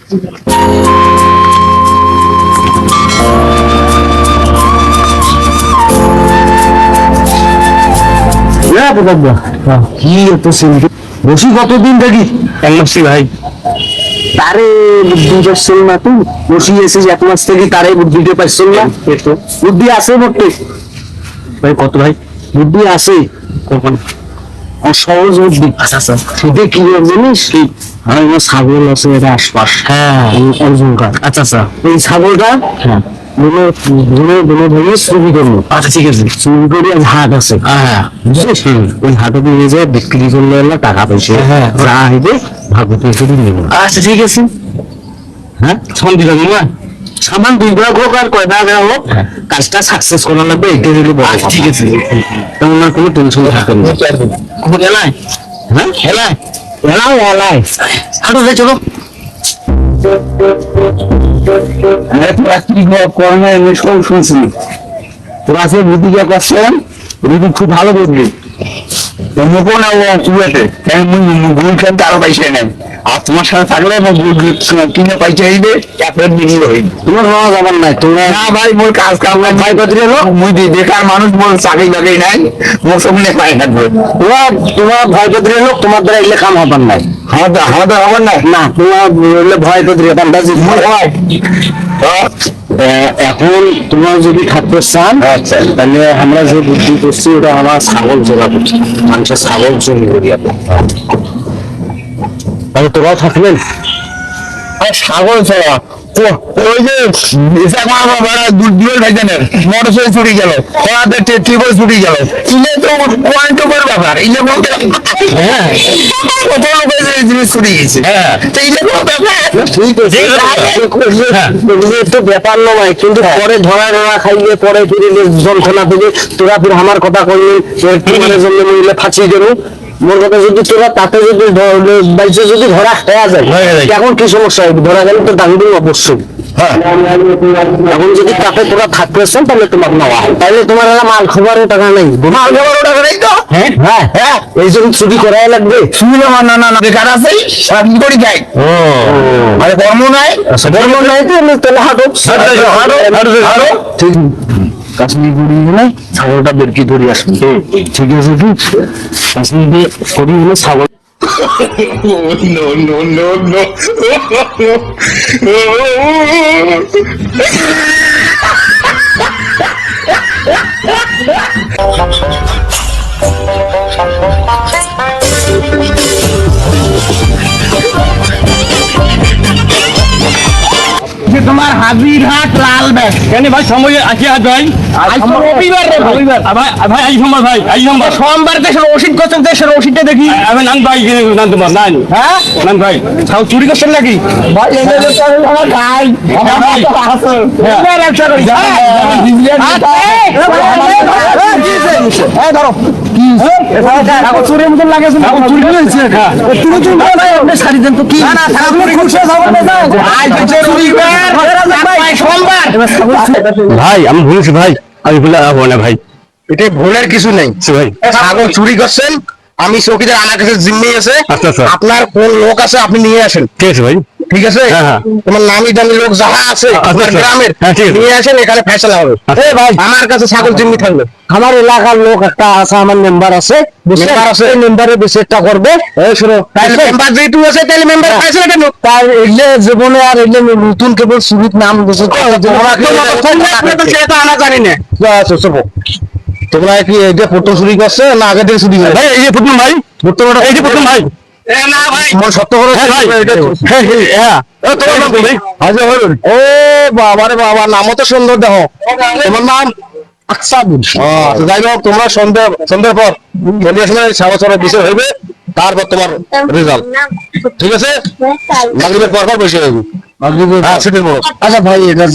কি এত সিন্ধু বসি কতদিন থাকি এক মাসি ভাই। তারে বুদ্ধি পাইছিল না তুই বসি এসেছিস এক মাস থেকে তারে বুদ্ধিটা পাইছিল না বুদ্ধি আছে বটে ভাই কত ভাই? বুদ্ধি আছে কখন? সহজ বুদ্ধি। আচ্ছা আচ্ছা। সেটা কি জানিস আমার ছাগল আছে এটা আশপাশ হ্যাঁ অর্জুনকার আচ্ছা আচ্ছা এই ছাগলটা হ্যাঁ ভেঙে চুরি করলো আচ্ছা ঠিক আছে। চুরি করে আজ হাট আছে হ্যাঁ বুঝছিস ওই হাটে নিয়ে যায় বিক্রি করলে না টাকা পয়সা হ্যাঁ। যা হইবে ভাগবত শুধু নেব আচ্ছা ঠিক আছে। হ্যাঁ ফোন দিলাম না। সামান দুই ভাগ হোক আর কয় ভাগ হোক কাজটা সাকসেস করা লাগবে এটা হলো বড় আচ্ছা, ঠিক আছে। তেমন আর কোনো টেনশন থাকে না কখন এলাই? হ্যাঁ এলাই এলাই এলাই হাঁটো যাই চলো। করোনা এমনি সব শুনছি তোরা আছে রুদিকে করছেন রুদি খুব ভালো বুঝলি মুখও না চুয়াতে গুল খেলতে আরো পাইছে নেই আর তোমার সাথে থাকলে কিনে পাইছে হইবে একবার বিনিয়োগ হইবে তোমার নেওয়া যাবার নাই তোমরা না ভাই মোর কাজ কাম নাই ভাই কত রেলো মুই বেকার মানুষ মোর চাকরি বাকরি নাই মোর সামনে পাই থাকবে তোমার ভয় কত রেলো তোমার দ্বারা এলে কাম হবার নাই আমাদের হবার নাই না তোমার ভয় কত রে বান্দাজি হয় এখন তোমরা যদি থাকতে চান তাহলে আমরা যে বুদ্ধি করছি ওটা আমার ছাগল জোড়া করছি মানুষের ছাগল জমি করি তাহলে তোরাও থাকবেন ছাগল ছাড়া ওই যে মোটরসাইকেল ছুটি গেল ট্রিপল ছুটি গেল ইলে তো পয়েন্ট ওভার ব্যাপার ইলে বলতে হ্যাঁ কত লোকের জিনিস ছুটি গেছে হ্যাঁ তো ইলে কোনো ব্যাপার ঠিক আছে তো ব্যাপার নয় কিন্তু পরে ধরা ধরা খাইলে পরে ফিরে যন্ত্রণা থেকে তোরা ফির আমার কথা করলি ট্রিপলের জন্য মহিলা ফাঁসি দেবো মোর কথা যদি তোরা তাতে যদি বাইশে যদি ধরা খাওয়া যায় এখন কি সমস্যা হবে ধরা গেলে তো দাঙ্গি অবশ্যই এখন যদি তাতে তোরা থাকতেছেন তাহলে তোমার নেওয়া হয় তাহলে তোমার মাল খাবারও টাকা নেই মাল খাবারও টাকা নেই তো হ্যাঁ হ্যাঁ হ্যাঁ এই জন্য ছুটি করাই লাগবে ছুটি না না না বেকার আছে কি করি যাই আরে কর্ম নাই কর্ম নাই তো তাহলে হাঁটো হাঁটো ঠিক কাশ্মীর গুড়ি হলে ছাগলটা বেরকি ধরে আসবে ঠিক আছে কি কাশ্মীর করি হলে ছাগল no, no, no, no. তোমার হাজিরহাট লাল ব্যাগ কেন ভাই সময় আছে আজ ভাই? রবিবার রে রবিবার ভাই ভাই আজ সোমবার ভাই আজ সোমবার। সোমবার দেশের ওষুধ করছেন দেশের ওষুধটা দেখি আমি নাম ভাই নাম তোমার নাই হ্যাঁ নাম ভাই ছাও চুরি করছেন নাকি ভাই আমার গাই ধরো চুরির মতন লাগে সারি দেন তো কি ভাই আমি ভুলেছি ভাই আমি ভুলে হবো না ভাই। এটা ভুলের কিছু নেই ভাই ছাগল চুরি করছেন আমি চৌকিদার আমার কাছে জিম্মি আছে আচ্ছা আচ্ছা আপনার কোন লোক আছে আপনি নিয়ে আসেন ঠিক আছে ভাই। ঠিক আছে হ্যাঁ, হ্যাঁ। তোমার নামি দামি লোক যাহা আছে আচ্ছা, আপনার আচ্ছা। গ্রামের হ্যাঁ, ঠিক আছে। নিয়ে আসেন এখানে ফেসলা হবে আচ্ছা। এই ভাই আমার কাছে ছাগল জিম্মি থাকবে আমার এলাকার লোক একটা আছে আমার মেম্বার আছে মেম্বার আছে মেম্বারের বিষয়টা করবে এই শুনো তাহলে মেম্বার যেহেতু আছে তাহলে মেম্বার ফেসলা কেন তার এলে জীবনে আর এলে নতুন কেবল সুরিত নাম দিয়েছে সেটা আনা জানি না আচ্ছা চলো তোমরা কি এই যে ফটো চুরি করছে না আগে থেকে চুরি করে ভাই এই যে প্রথম ভাই ফটোটা এই যে প্রথম ভাই না ভাই মন সত্য করে ও বাবা রে বাবা নামও তো সুন্দর দেখো তোমার নাম আকসাদুল যাই হোক তোমরা সন্ধ্যের পর সন্ধ্যার সময় সাবচরের বিষয় হইবে তারপর তোমার রেজাল্ট ঠিক আছে মাগরিবের পর বসে হইবে আচ্ছা ভাই এটা